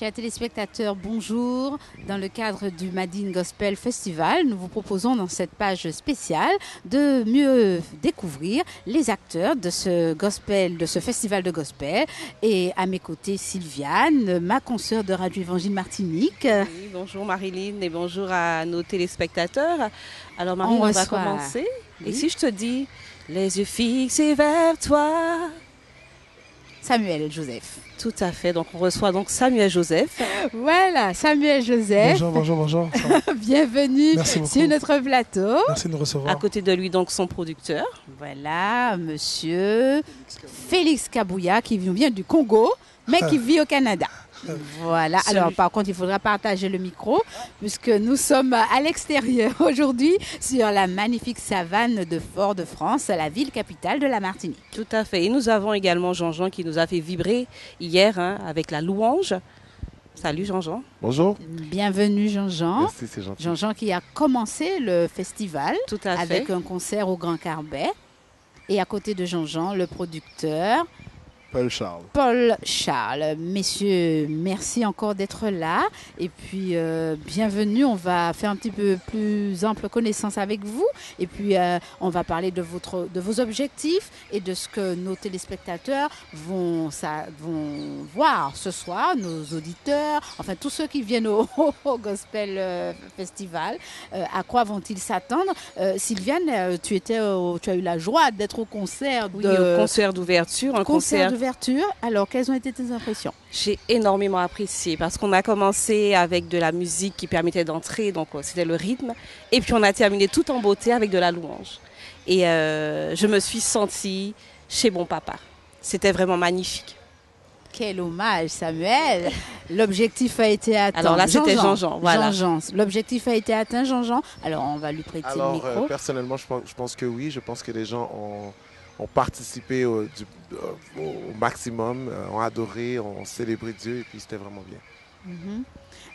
Chers téléspectateurs, bonjour. Dans le cadre du Madine Gospel Festival, nous vous proposons dans cette page spéciale de mieux découvrir les acteurs de ce gospel, de ce festival de gospel. Et à mes côtés, Sylviane, ma consoeur de Radio Évangile Martinique. Oui, bonjour Marilyn et bonjour à nos téléspectateurs. Alors Marilyn, on va commencer. Oui. Et si je te dis les yeux fixés vers toi? Samuel Joseph. Tout à fait, donc on reçoit donc Samuel Joseph. Voilà, Samuel Joseph. Bonjour. Bienvenue sur notre plateau. Merci de nous recevoir. À côté de lui, donc son producteur. Voilà, monsieur Félix Kabouya qui vient du Congo, mais qui vit au Canada. Voilà, alors par contre il faudra partager le micro puisque nous sommes à l'extérieur aujourd'hui sur la magnifique savane de Fort-de-France, la ville capitale de la Martinique. Tout à fait, et nous avons également Jean-Jean qui nous a fait vibrer hier avec la louange. Salut Jean-Jean. Bonjour. Bienvenue Jean-Jean. Merci, c'est gentil. Jean-Jean qui a commencé le festival avec un concert au Grand Carbet. Et à côté de Jean-Jean, le producteur Paul Charles. Messieurs, merci encore d'être là. Et puis, bienvenue. On va faire un petit peu plus ample connaissance avec vous. Et puis, on va parler de vos objectifs et de ce que nos téléspectateurs vont voir ce soir, nos auditeurs, enfin tous ceux qui viennent au Gospel Festival. À quoi vont-ils s'attendre? Sylviane, tu as eu la joie d'être au concert. Au concert d'ouverture. Un concert d'ouverture. Alors, quelles ont été tes impressions? J'ai énormément apprécié parce qu'on a commencé avec de la musique qui permettait d'entrer, donc c'était le rythme. Et puis on a terminé tout en beauté avec de la louange. Et je me suis sentie chez mon papa. C'était vraiment magnifique. Quel hommage, Samuel. L'objectif a été atteint. Alors là, c'était Jean-Jean. Voilà. Jean-Jean. L'objectif a été atteint, Jean-Jean. Alors, on va lui prêter le micro. Personnellement, je pense que oui. Je pense que les gens ont participé au maximum, ont adoré, ont célébré Dieu et puis c'était vraiment bien. Mm-hmm.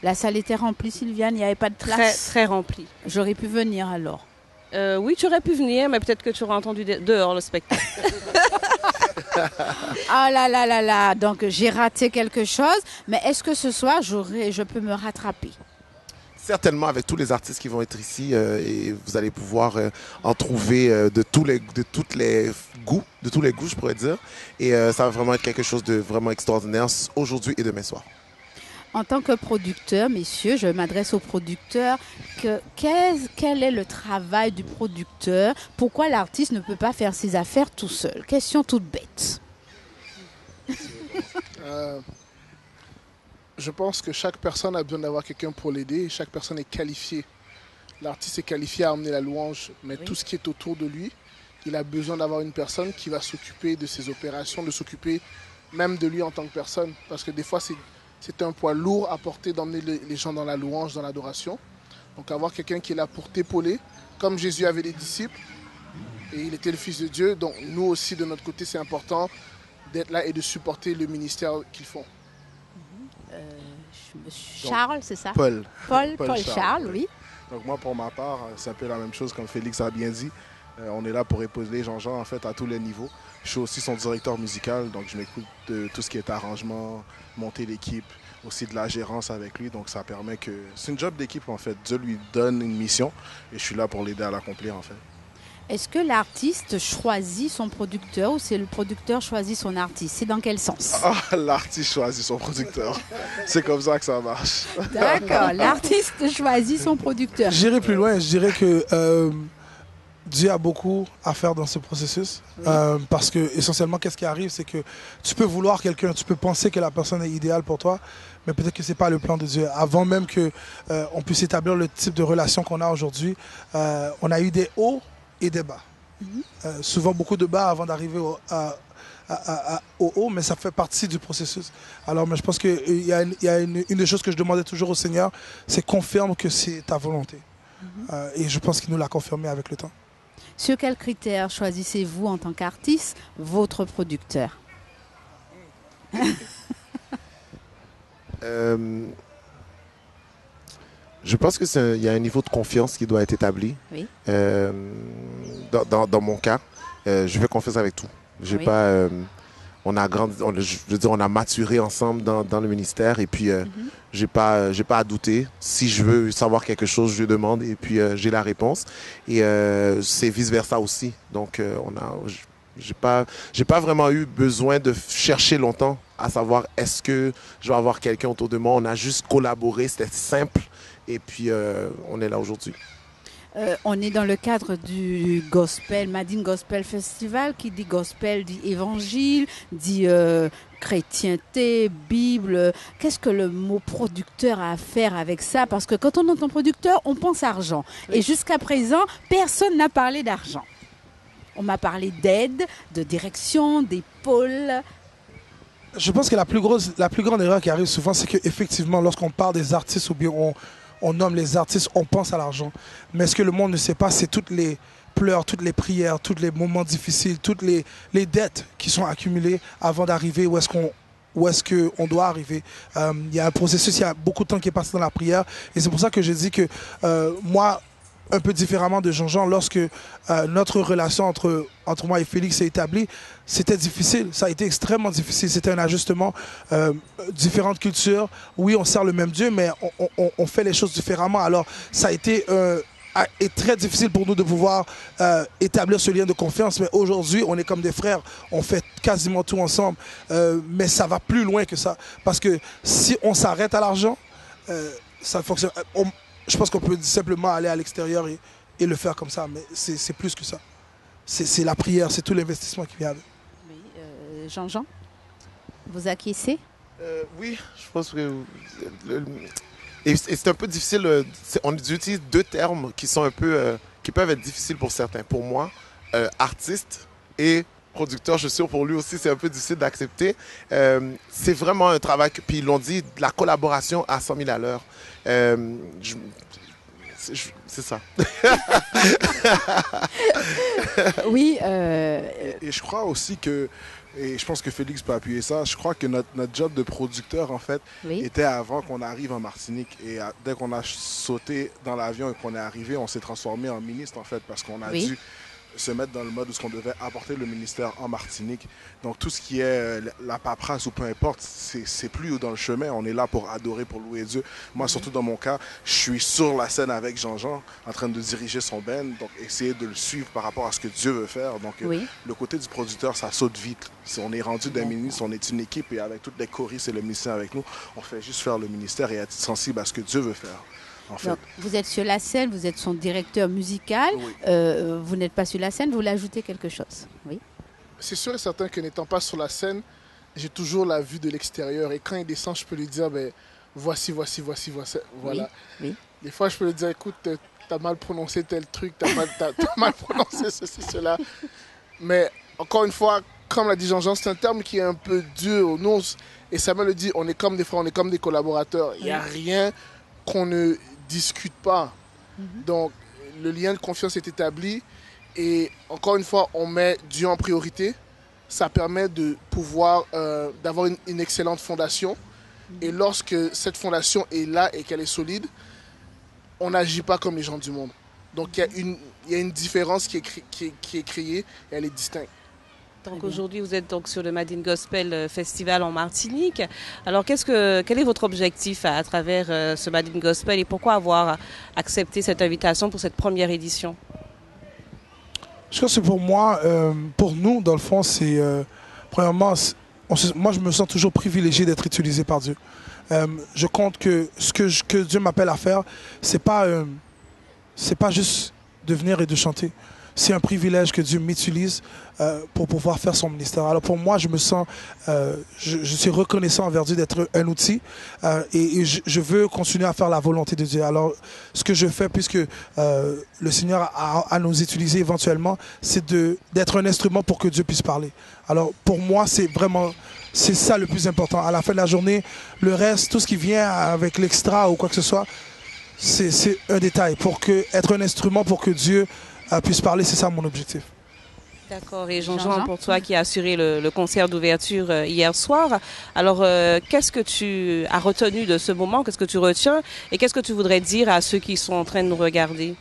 La salle était remplie, Sylviane, il n'y avait pas de place? Très, très remplie. J'aurais pu venir alors? Oui, tu aurais pu venir, mais peut-être que tu aurais entendu dehors le spectacle. Ah là, donc j'ai raté quelque chose, mais est-ce que ce soir, je peux me rattraper? Certainement, avec tous les artistes qui vont être ici, et vous allez pouvoir en trouver de tous les goûts, je pourrais dire. Et ça va vraiment être quelque chose de vraiment extraordinaire aujourd'hui et demain soir. En tant que producteur, messieurs, je m'adresse aux producteurs. Quel est le travail du producteur? Pourquoi l'artiste ne peut pas faire ses affaires tout seul? Question toute bête. Je pense que chaque personne a besoin d'avoir quelqu'un pour l'aider et chaque personne est qualifiée. L'artiste est qualifié à emmener la louange, mais tout ce qui est autour de lui, il a besoin d'avoir une personne qui va s'occuper de ses opérations, de s'occuper même de lui en tant que personne. Parce que des fois, c'est un poids lourd à porter d'emmener les gens dans la louange, dans l'adoration. Donc avoir quelqu'un qui est là pour t'épauler, comme Jésus avait les disciples, et il était le Fils de Dieu. Donc nous aussi, de notre côté, c'est important d'être là et de supporter le ministère qu'ils font. Charles, c'est ça? Paul Charles, oui. Donc moi, pour ma part, c'est un peu la même chose comme Félix a bien dit. On est là pour épauler Jean-Jean en fait à tous les niveaux. Je suis aussi son directeur musical, donc je m'écoute de tout ce qui est arrangement, monter l'équipe, aussi de la gérance avec lui. Donc ça permet que... C'est une job d'équipe en fait. Dieu lui donne une mission et je suis là pour l'aider à l'accomplir en fait. Est-ce que l'artiste choisit son producteur ou c'est le producteur choisit son artiste? C'est dans quel sens? L'artiste choisit son producteur. C'est comme ça que ça marche. D'accord, l'artiste choisit son producteur. J'irai plus loin, je dirais que Dieu a beaucoup à faire dans ce processus. Oui. Parce que essentiellement, qu'est-ce qui arrive, c'est que tu peux vouloir quelqu'un, tu peux penser que la personne est idéale pour toi, mais peut-être que ce n'est pas le plan de Dieu. Avant même qu'on puisse établir le type de relation qu'on a aujourd'hui, on a eu des hauts et des bas. Souvent beaucoup de bas avant d'arriver au haut, mais ça fait partie du processus. Alors, mais je pense qu'il y a une des choses que je demandais toujours au Seigneur, c'est confirme que c'est ta volonté. Et je pense qu'il nous l'a confirmé avec le temps. Sur quels critères choisissez-vous en tant qu'artiste votre producteur? Je pense qu'il y a un niveau de confiance qui doit être établi. Oui. Dans mon cas, je fais confiance avec tout. J'ai pas, on a grandi, je veux dire, on a maturé ensemble dans le ministère. Et puis, j'ai pas à douter. Si je veux savoir quelque chose, je lui demande et puis j'ai la réponse. Et c'est vice-versa aussi. Donc, j'ai pas vraiment eu besoin de chercher longtemps à savoir est-ce que je vais avoir quelqu'un autour de moi. On a juste collaboré, c'était simple. Et puis, on est là aujourd'hui. On est dans le cadre du gospel, Madine Gospel Festival, qui dit gospel, dit évangile, dit chrétienté, Bible. Qu'est-ce que le mot producteur a à faire avec ça? Parce que quand on entend producteur, on pense argent. Oui. Et jusqu'à présent, personne n'a parlé d'argent. On m'a parlé d'aide, de direction, d'épaule. Je pense que la plus grande erreur qui arrive souvent, c'est qu'effectivement, lorsqu'on parle des artistes ou bien on nomme les artistes, on pense à l'argent. Mais ce que le monde ne sait pas, c'est toutes les pleurs, toutes les prières, tous les moments difficiles, toutes les dettes qui sont accumulées avant d'arriver où est-ce qu'on doit arriver. Il y a un processus, il y a beaucoup de temps qui est passé dans la prière. Et c'est pour ça que je dis que moi, un peu différemment de Jean-Jean, lorsque notre relation entre moi et Félix s'est établie, c'était difficile, ça a été extrêmement difficile. C'était un ajustement, différentes cultures. Oui, on sert le même Dieu, mais on fait les choses différemment. Alors, ça a été très difficile pour nous de pouvoir établir ce lien de confiance. Mais aujourd'hui, on est comme des frères, on fait quasiment tout ensemble. Mais ça va plus loin que ça. Parce que si on s'arrête à l'argent, ça fonctionne. Je pense qu'on peut simplement aller à l'extérieur et le faire comme ça, mais c'est plus que ça. C'est la prière, c'est tout l'investissement qui vient avec. Oui, Jean-Jean, vous acquiescez? Oui, je pense que... Et c'est un peu difficile, on utilise deux termes qui sont un peu... qui peuvent être difficiles pour certains. Pour moi, artiste et producteur, je suis sûr pour lui aussi, c'est un peu difficile d'accepter. C'est vraiment un travail, puis ils l'ont dit, de la collaboration à 100 000 à l'heure. C'est ça. Oui. Et je crois aussi que, et je pense que Félix peut appuyer ça, je crois que notre job de producteur, en fait, était avant qu'on arrive en Martinique. Et dès qu'on a sauté dans l'avion et qu'on est arrivé, on s'est transformé en ministre, en fait, parce qu'on a dû se mettre dans le mode où on devait apporter le ministère en Martinique. Donc tout ce qui est la paperasse ou peu importe, c'est plus dans le chemin. On est là pour adorer, pour louer Dieu. Moi, surtout dans mon cas, je suis sur la scène avec Jean-Jean, en train de diriger son band, donc essayer de le suivre par rapport à ce que Dieu veut faire. Donc le côté du producteur, ça saute vite. On est rendu d'un ministre, on est une équipe et avec toutes les choristes et le musicien avec nous, on fait juste faire le ministère et être sensible à ce que Dieu veut faire. En fait. Donc, vous êtes sur la scène, vous êtes son directeur musical, vous n'êtes pas sur la scène, vous voulez ajouter quelque chose? Oui. C'est sûr et certain que n'étant pas sur la scène, j'ai toujours la vue de l'extérieur et quand il descend, je peux lui dire, voici, voilà. Oui. Des fois, je peux lui dire, écoute, t'as mal prononcé tel truc, t'as mal prononcé ceci, cela. Mais encore une fois, comme l'a dit Jean-Jean, c'est un terme qui est un peu dur. Nous, et Samuel le dit, on est comme des frères, on est comme des collaborateurs. Il n'y a rien qu'on ne discute pas. Donc, le lien de confiance est établi et encore une fois, on met Dieu en priorité. Ça permet de pouvoir, d'avoir une excellente fondation. Et lorsque cette fondation est là et qu'elle est solide, on n'agit pas comme les gens du monde. Donc, il y a une différence qui est créée et elle est distincte. Donc aujourd'hui, vous êtes donc sur le Madine Gospel Festival en Martinique. Alors, quel est votre objectif à travers ce Madine Gospel et pourquoi avoir accepté cette invitation pour cette première édition? Je pense que pour moi, pour nous, dans le fond, c'est premièrement, moi je me sens toujours privilégié d'être utilisé par Dieu. Je compte que ce que Dieu m'appelle à faire, c'est pas juste de venir et de chanter. C'est un privilège que Dieu m'utilise pour pouvoir faire son ministère. Alors pour moi, je me sens, je suis reconnaissant envers Dieu d'être un outil et je veux continuer à faire la volonté de Dieu. Alors ce que je fais, puisque le Seigneur a nous utilisé éventuellement, c'est d'être un instrument pour que Dieu puisse parler. Alors pour moi, c'est ça le plus important. À la fin de la journée, le reste, tout ce qui vient avec l'extra ou quoi que ce soit, c'est un détail. Être un instrument pour que Dieu puisse parler, c'est ça mon objectif. D'accord. Et Jean-Jean, pour toi qui as assuré le concert d'ouverture hier soir, alors qu'est-ce que tu as retenu de ce moment? Qu'est-ce que tu retiens? Et qu'est-ce que tu voudrais dire à ceux qui sont en train de nous regarder?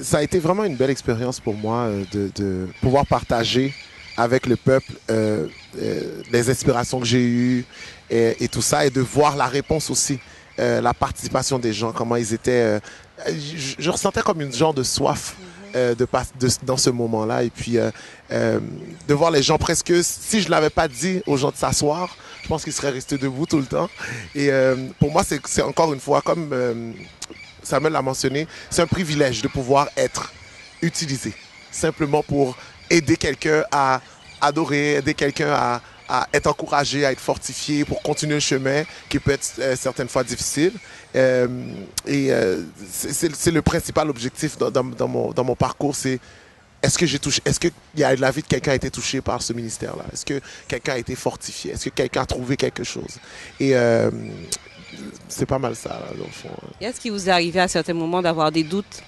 Ça a été vraiment une belle expérience pour moi de pouvoir partager avec le peuple, les inspirations que j'ai eues et tout ça, et de voir la réponse aussi, la participation des gens, comment ils étaient. Je ressentais comme une genre de soif dans ce moment-là, et puis de voir les gens presque, si je ne l'avais pas dit aux gens de s'asseoir, je pense qu'ils seraient restés debout tout le temps. Et pour moi, c'est encore une fois, comme Samuel l'a mentionné, c'est un privilège de pouvoir être utilisé simplement pour aider quelqu'un à adorer, aider quelqu'un à être encouragé, à être fortifié pour continuer un chemin qui peut être certaines fois difficile. C'est le principal objectif dans mon parcours, c'est est-ce que la vie de quelqu'un a été touchée par ce ministère-là? Est-ce que quelqu'un a été fortifié? Est-ce que quelqu'un a trouvé quelque chose? Et c'est pas mal ça, là, dans le fond. Est-ce qu'il vous est arrivé à certains moments d'avoir des doutes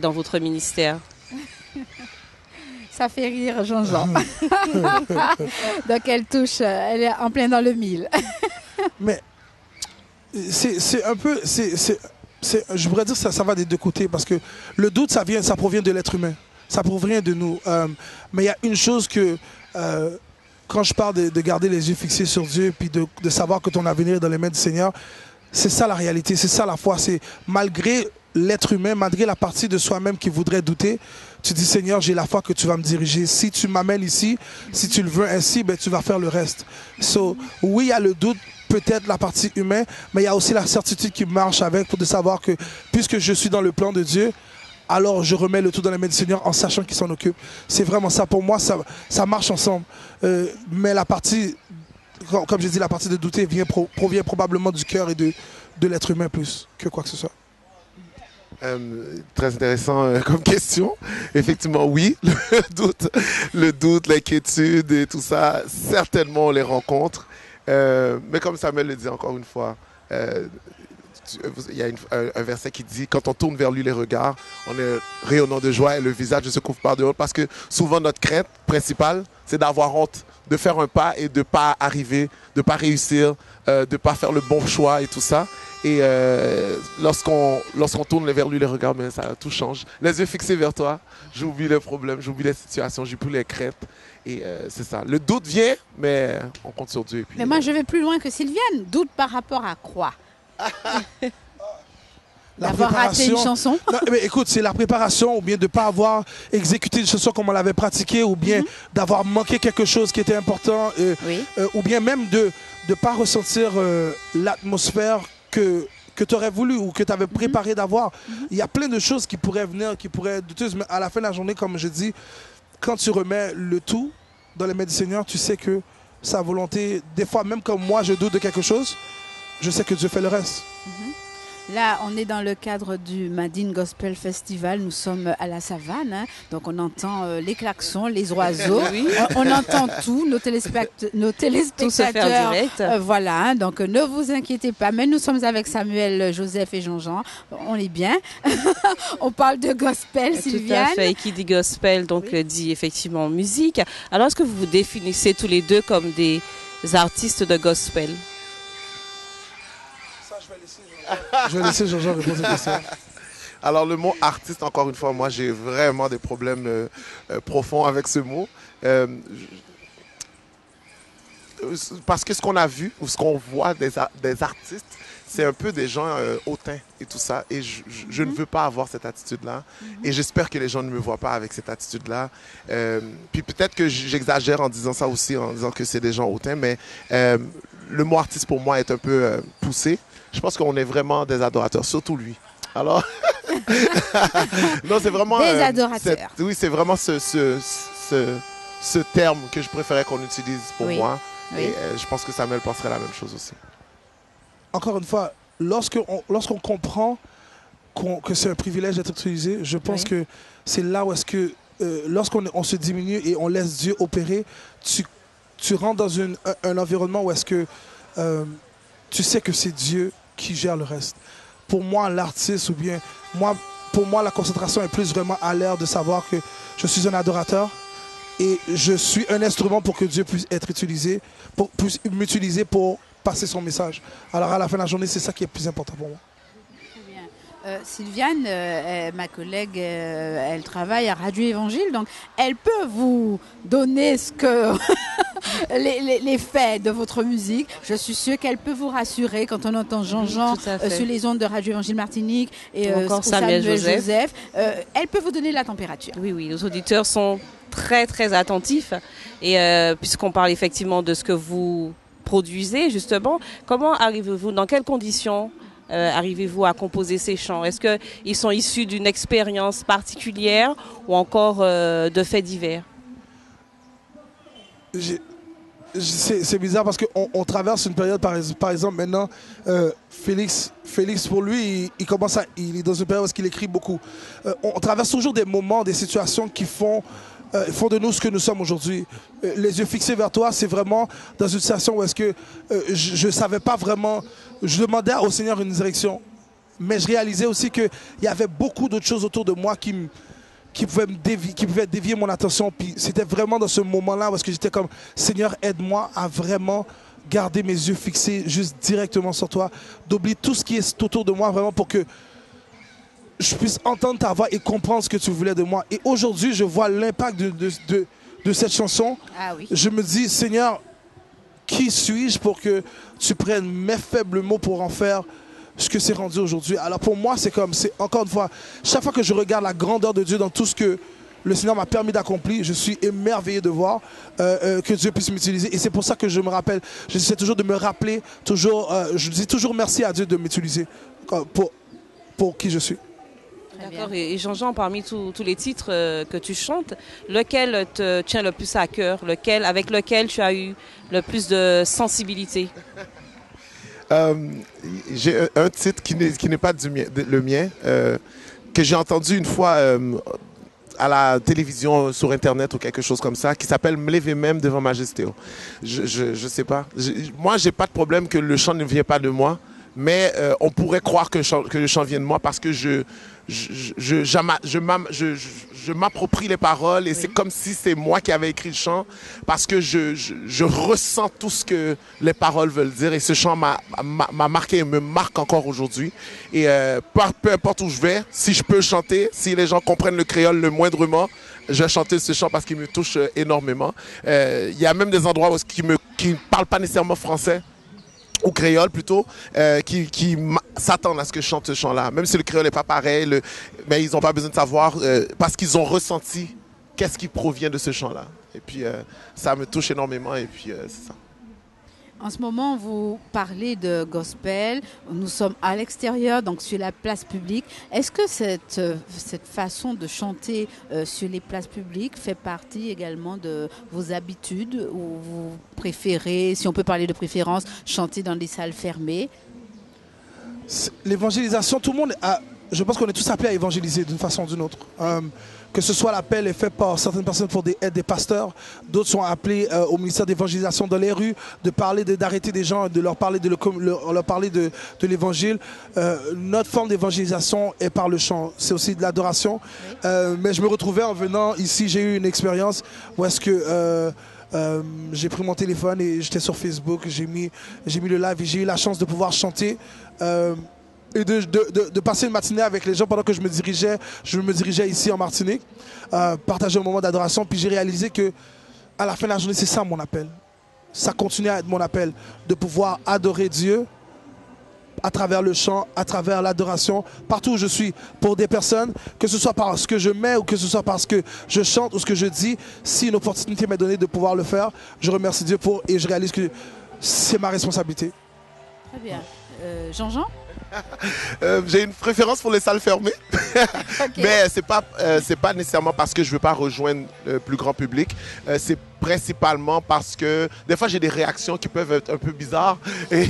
dans votre ministère? Ça fait rire Jean-Jean. Donc elle touche, elle est en plein dans le mille. Mais c'est un peu, je pourrais dire que ça va des deux côtés, parce que le doute, ça provient de l'être humain. Ça provient de nous. Mais il y a une chose que, quand je parle de garder les yeux fixés sur Dieu, puis de savoir que ton avenir est dans les mains du Seigneur, c'est ça la réalité, c'est ça la foi. C'est malgré l'être humain, malgré la partie de soi-même qui voudrait douter, tu dis Seigneur, j'ai la foi que tu vas me diriger. Si tu m'amènes ici, si tu le veux ainsi, ben, tu vas faire le reste. Oui, il y a le doute, peut-être la partie humaine, mais il y a aussi la certitude qui marche avec, pour de savoir que puisque je suis dans le plan de Dieu, alors je remets le tout dans les mains du Seigneur en sachant qu'il s'en occupe. C'est vraiment ça. Pour moi, ça marche ensemble. Mais la partie, comme j'ai dit, la partie de douter provient probablement du cœur et de l'être humain plus que quoi que ce soit. Très intéressant comme question. Effectivement, oui, le doute, l'inquiétude et tout ça, certainement on les rencontre. Mais comme Samuel le dit encore une fois, il y a un verset qui dit « Quand on tourne vers lui les regards, on est rayonnant de joie et le visage ne se couvre pas de honte. » Parce que souvent notre crainte principale, c'est d'avoir honte, de faire un pas et de ne pas arriver, de ne pas réussir, de ne pas faire le bon choix et tout ça. Et lorsqu'on tourne vers lui les regards, mais ça, tout change. Les yeux fixés vers toi, j'oublie les problèmes, j'oublie les situations, j'oublie les craintes. Et c'est ça. Le doute vient, mais on compte sur Dieu. Et puis, mais moi, je vais plus loin que Sylviane. Doute par rapport à quoi? D'avoir raté une chanson? Non, mais écoute, c'est la préparation, ou bien de ne pas avoir exécuté une chanson comme on l'avait pratiquée, ou bien d'avoir manqué quelque chose qui était important, ou bien même de ne pas ressentir l'atmosphère que tu aurais voulu ou que tu avais préparé d'avoir. Il y a plein de choses qui pourraient venir, qui pourraient être douteuses, mais à la fin de la journée, comme je dis, quand tu remets le tout dans les mains du Seigneur, tu sais que sa volonté, des fois, même comme moi, je doute de quelque chose, je sais que Dieu fait le reste. Là, on est dans le cadre du Madine Gospel Festival. Nous sommes à la savane, hein. Donc on entend les klaxons, les oiseaux. Oui. On entend tout, nos téléspectateurs. Tout se fait en direct. Voilà, hein. Donc ne vous inquiétez pas. Mais nous sommes avec Samuel, Joseph et Jean-Jean. On est bien. On parle de gospel, Sylviane. Tout à fait. Et qui dit gospel, donc dit effectivement musique. Alors, est-ce que vous vous définissez tous les deux comme des artistes de gospel? Je vais laisser Jean-Jean répondre à cette question. Alors le mot artiste, encore une fois, moi j'ai vraiment des problèmes profonds avec ce mot. Parce que ce qu'on a vu ou ce qu'on voit des artistes, c'est un peu des gens hautains et tout ça. Et je ne veux pas avoir cette attitude-là. Et j'espère que les gens ne me voient pas avec cette attitude-là. Puis peut-être que j'exagère en disant ça aussi, en disant que c'est des gens hautains. Mais le mot artiste pour moi est un peu poussé. Je pense qu'on est vraiment des adorateurs, surtout lui. Alors, non, c'est vraiment... Des adorateurs. Oui, c'est vraiment ce terme que je préférais qu'on utilise pour moi. Oui. Et je pense que Samuel penserait la même chose aussi. Encore une fois, lorsqu'on comprend que c'est un privilège d'être utilisé, je pense que c'est là où est-ce que, lorsqu'on se diminue et on laisse Dieu opérer, tu rentres dans un environnement où est-ce que tu sais que c'est Dieu qui gère le reste. Pour moi, l'artiste, ou bien, pour moi, la concentration est plus vraiment à l'air de savoir que je suis un adorateur et je suis un instrument pour que Dieu puisse être utilisé, puisse m'utiliser pour passer son message. Alors à la fin de la journée, c'est ça qui est plus important pour moi. Très bien. Sylviane, ma collègue, elle travaille à Radio Évangile, donc elle peut vous donner ce que les faits de votre musique. Je suis sûre qu'elle peut vous rassurer quand on entend Jean-Jean sur les ondes de Radio Évangile Martinique et encore Samuel Joseph. Elle peut vous donner la température. Oui, nos auditeurs sont très très attentifs et puisqu'on parle effectivement de ce que vous produisez justement, comment arrivez-vous, dans quelles conditions arrivez-vous à composer ces chants? Est-ce qu'ils sont issus d'une expérience particulière ou encore de faits divers? C'est bizarre parce qu'on traverse une période, par exemple, maintenant, Félix pour lui, il est dans une période où il écrit beaucoup. On traverse toujours des moments, des situations qui font de nous ce que nous sommes aujourd'hui. Les yeux fixés vers toi, c'est vraiment dans une situation où est-ce que je ne savais pas vraiment, je demandais au Seigneur une direction, mais je réalisais aussi qu'il y avait beaucoup d'autres choses autour de moi qui pouvaient dévier mon attention. Puis c'était vraiment dans ce moment-là où est-ce que j'étais comme, Seigneur, aide-moi à vraiment garder mes yeux fixés juste directement sur toi, d'oublier tout ce qui est autour de moi, vraiment pour que je puisse entendre ta voix et comprendre ce que tu voulais de moi. Et aujourd'hui, je vois l'impact de cette chanson. Ah oui. Je me dis, Seigneur, qui suis-je pour que tu prennes mes faibles mots pour en faire ce que c'est rendu aujourd'hui? Alors pour moi, c'est encore une fois, chaque fois que je regarde la grandeur de Dieu dans tout ce que le Seigneur m'a permis d'accomplir, je suis émerveillé de voir que Dieu puisse m'utiliser. Et c'est pour ça que je me rappelle, j'essaie toujours de me rappeler, je dis toujours merci à Dieu de m'utiliser pour qui je suis. D'accord. Et Jean-Jean, parmi tous les titres que tu chantes, lequel te tient le plus à cœur, avec lequel tu as eu le plus de sensibilité? J'ai un titre qui n'est pas le mien, que j'ai entendu une fois à la télévision, sur Internet ou quelque chose comme ça, qui s'appelle « Me lever même devant Majesté ». Je sais pas. Moi, j'ai pas de problème que le chant ne vienne pas de moi, mais on pourrait croire que le chant vient de moi parce que je m'approprie les paroles et c'est comme si c'est moi qui avais écrit le chant parce que je ressens tout ce que les paroles veulent dire et ce chant m'a marqué et me marque encore aujourd'hui. Et peu importe où je vais, si je peux chanter, si les gens comprennent le créole le moindrement, je vais chanter ce chant parce qu'il me touche énormément. Il y a même des endroits qui ne parlent pas nécessairement français, ou créole plutôt, qui s'attendent à ce que je chante ce chant-là. Même si le créole n'est pas pareil, mais ils n'ont pas besoin de savoir parce qu'ils ont ressenti qu'est-ce qui provient de ce chant-là. Et puis ça me touche énormément et puis c'est ça. En ce moment, vous parlez de gospel. Nous sommes à l'extérieur, donc sur la place publique. Est-ce que cette façon de chanter sur les places publiques fait partie également de vos habitudes ou vous préférez, si on peut parler de préférence, chanter dans des salles fermées? L'évangélisation, tout le monde je pense qu'on est tous appelés à évangéliser d'une façon ou d'une autre. Que ce soit l'appel est fait par certaines personnes pour être des pasteurs, d'autres sont appelés au ministère d'évangélisation dans les rues, d'arrêter des gens, de leur parler de l'évangile. Notre forme d'évangélisation est par le chant, c'est aussi de l'adoration. Mais je me retrouvais en venant ici, j'ai eu une expérience où est-ce que j'ai pris mon téléphone et j'étais sur Facebook, j'ai mis le live et j'ai eu la chance de pouvoir chanter. Et de passer une matinée avec les gens pendant que je me dirigeais ici en Martinique, partager un moment d'adoration. Puis j'ai réalisé que à la fin de la journée, c'est ça mon appel. Ça continue à être mon appel, de pouvoir adorer Dieu à travers le chant, à travers l'adoration, partout où je suis, pour des personnes, que ce soit parce que je mets ou que ce soit parce que je chante ou ce que je dis, si une opportunité m'est donnée de pouvoir le faire, je remercie Dieu et je réalise que c'est ma responsabilité. Très bien. Jean-Jean? J'ai une préférence pour les salles fermées, okay. Mais c'est pas nécessairement parce que je veux pas rejoindre le plus grand public. C'est principalement parce que des fois j'ai des réactions qui peuvent être un peu bizarres et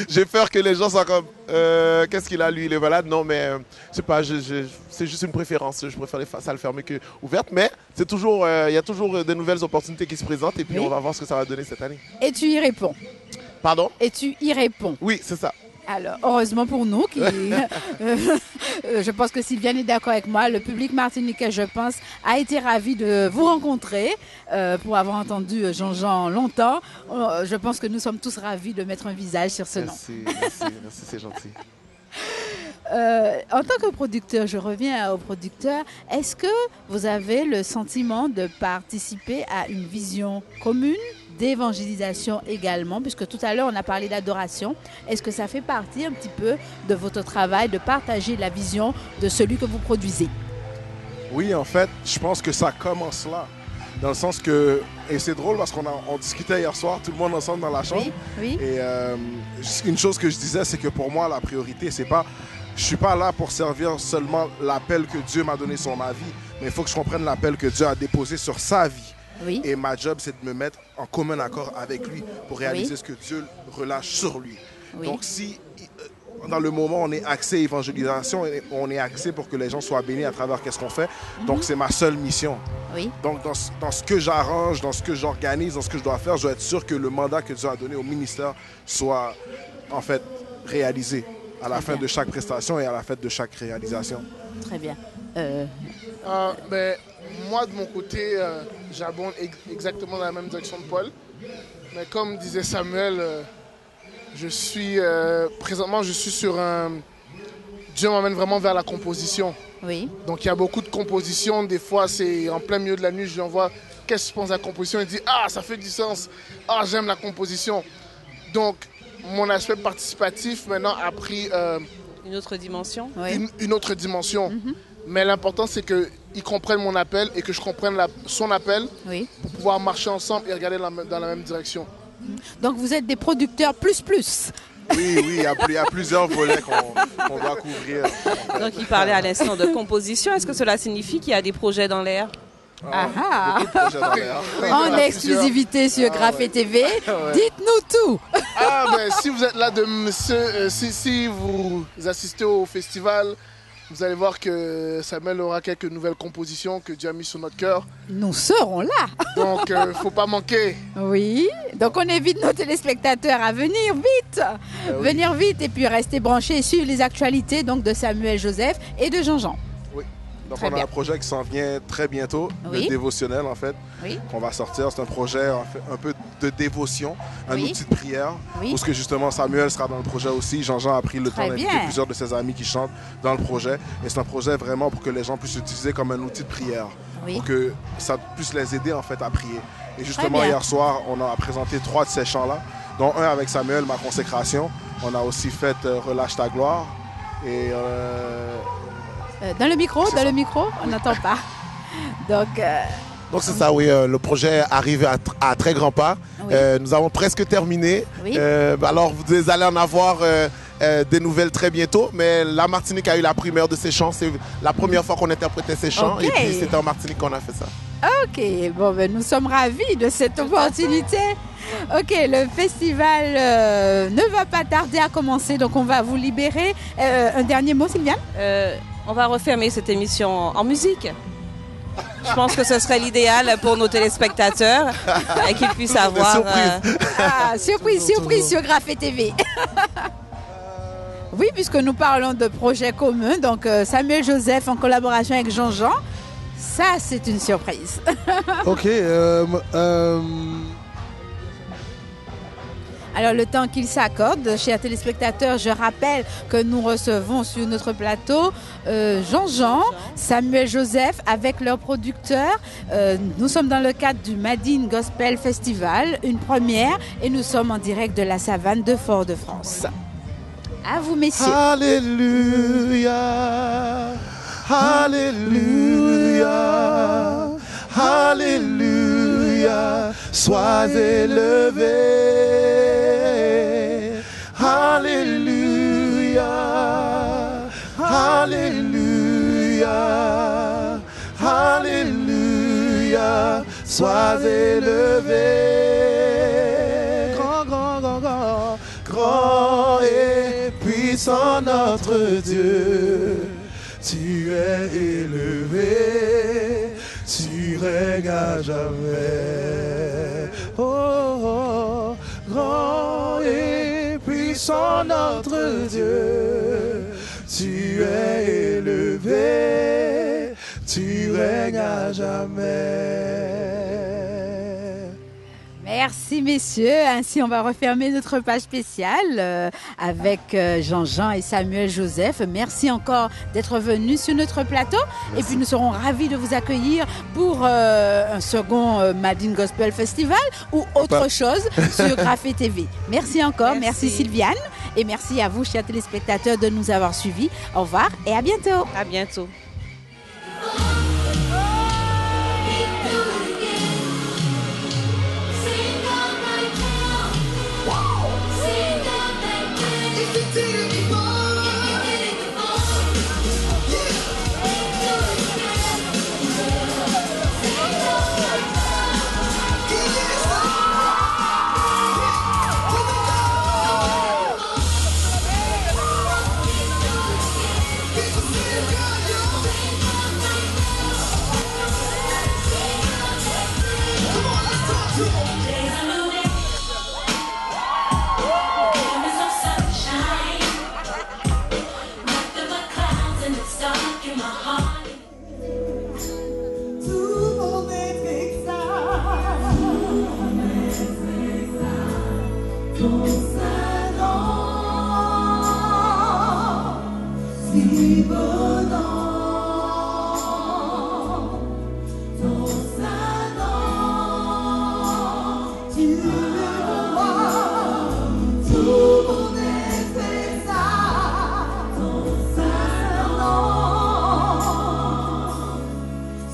j'ai peur que les gens soient comme qu'est-ce qu'il a lui, il est malade. Non, mais c'est pas, c'est juste une préférence. Je préfère les salles fermées que ouvertes, mais c'est toujours, il y a toujours de nouvelles opportunités qui se présentent et puis oui. On va voir ce que ça va donner cette année. Et tu y réponds? Pardon? Et tu y réponds? Oui, c'est ça. Alors, heureusement pour nous, je pense que Sylviane est d'accord avec moi, le public martiniquais, je pense, a été ravi de vous rencontrer pour avoir entendu Jean-Jean longtemps. Je pense que nous sommes tous ravis de mettre un visage sur ce nom. Merci, c'est gentil. En tant que producteur, je reviens au producteur, est-ce que vous avez le sentiment de participer à une vision commune d'évangélisation également, puisque tout à l'heure on a parlé d'adoration. Est-ce que ça fait partie un petit peu de votre travail de partager la vision de celui que vous produisez? Oui, en fait, je pense que ça commence là. Dans le sens que, et c'est drôle parce qu'on discutait hier soir, tout le monde ensemble dans la chambre. Oui, oui. Et une chose que je disais, c'est que pour moi, la priorité, c'est pas, je suis pas là pour servir seulement l'appel que Dieu m'a donné sur ma vie, mais il faut que je comprenne l'appel que Dieu a déposé sur sa vie. Oui. Et ma job, c'est de me mettre en commun accord avec lui pour réaliser ce que Dieu relâche sur lui. Oui. Donc si dans le moment, on est axé évangélisation, on est axé pour que les gens soient bénis à travers ce qu'on fait. Donc, c'est ma seule mission. Oui. Donc, dans ce que j'arrange, dans ce que j'organise, dans ce que je dois faire, je dois être sûr que le mandat que Dieu a donné au ministère soit, en fait, réalisé à la fin de chaque prestation et à la fin de chaque réalisation. Très bien. Ben, moi, de mon côté, j'abonde exactement dans la même direction de Paul. Mais comme disait Samuel... présentement, je suis sur un... Dieu m'emmène vraiment vers la composition. Oui. Donc, il y a beaucoup de compositions. Des fois, c'est en plein milieu de la nuit, je lui envoie « Qu'est-ce que tu penses de la composition ?» Il dit « Ah, ça fait du sens. Ah, j'aime la composition. » Donc, mon aspect participatif, maintenant, a pris... une autre dimension. Oui. Une autre dimension. Mais l'important, c'est qu'il comprenne mon appel et que je comprenne son appel pour pouvoir marcher ensemble et regarder dans la même direction. Donc, vous êtes des producteurs plus. Oui, il y a plusieurs volets qu'on doit couvrir. Donc, il parlait à l'instant de composition. Est-ce que cela signifie qu'il y a des projets dans l'air? Beaucoup de projets dans l'air. En exclusivité sur Graphé TV, dites-nous tout. Si vous êtes là, si vous assistez au festival, vous allez voir que Samuel aura quelques nouvelles compositions que Dieu a mis sur notre cœur. Nous serons là. Donc, il ne faut pas manquer. Oui, donc on invite nos téléspectateurs à venir vite. Venir vite et puis rester branchés et suivre les actualités donc, de Samuel Joseph et de Jean-Jean. Oui, donc on a un projet qui s'en vient très bientôt, le dévotionnel en fait, qu'on va sortir. C'est un projet en fait, un peu de dévotion, un outil de prière, parce que justement Samuel sera dans le projet aussi. Jean-Jean a pris le temps d'inviter plusieurs de ses amis qui chantent dans le projet. Et c'est un projet vraiment pour que les gens puissent l'utiliser comme un outil de prière, pour que ça puisse les aider en fait à prier. Et justement hier soir, on a présenté 3 de ces chants-là, dont un avec Samuel, Ma consécration. On a aussi fait Relâche ta gloire. Et dans le micro, on n'entend pas. Donc c'est ça, oui, le projet arrive à très grands pas. Nous avons presque terminé. Alors vous allez en avoir des nouvelles très bientôt, mais la Martinique a eu la primeur de ces chants. C'est la première fois qu'on interprétait ces chants et puis c'était en Martinique qu'on a fait ça. Ok, bon, nous sommes ravis de cette opportunité. Ok, le festival ne va pas tarder à commencer, donc on va vous libérer. Un dernier mot, Sylviane? On va refermer cette émission en musique. Je pense que ce serait l'idéal pour nos téléspectateurs et qu'ils puissent avoir... Surprise sur Graphé TV. Oui, puisque nous parlons de projets communs, donc Samuel Joseph en collaboration avec Jean-Jean, ça c'est une surprise. Ok, Alors, le temps qu'il s'accorde, chers téléspectateurs, je rappelle que nous recevons sur notre plateau Jean-Jean, Samuel Joseph avec leurs producteurs. Nous sommes dans le cadre du Madine Gospel Festival, une première, et nous sommes en direct de la savane de Fort-de-France. À vous, messieurs. Alléluia, Alléluia, Alléluia, sois élevé. Alléluia, Alléluia, Alléluia, sois élevé. Grand, grand, grand, grand, grand et puissant notre Dieu, tu es élevé, tu règnes à jamais. Oh, grand et puissant notre Dieu, tu es élevé, tu règnes à jamais. Merci messieurs, ainsi on va refermer notre page spéciale avec Jean-Jean et Samuel Joseph. Merci encore d'être venus sur notre plateau. Merci. Et puis nous serons ravis de vous accueillir pour un second Madine Gospel Festival ou autre chose sur Graphé TV. Merci encore, merci Sylviane et merci à vous chers téléspectateurs de nous avoir suivis. Au revoir et à bientôt. À bientôt.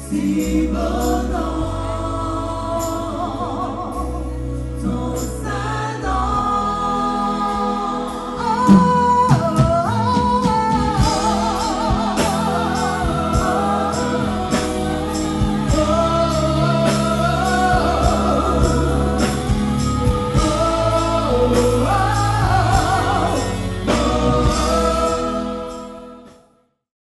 Si bon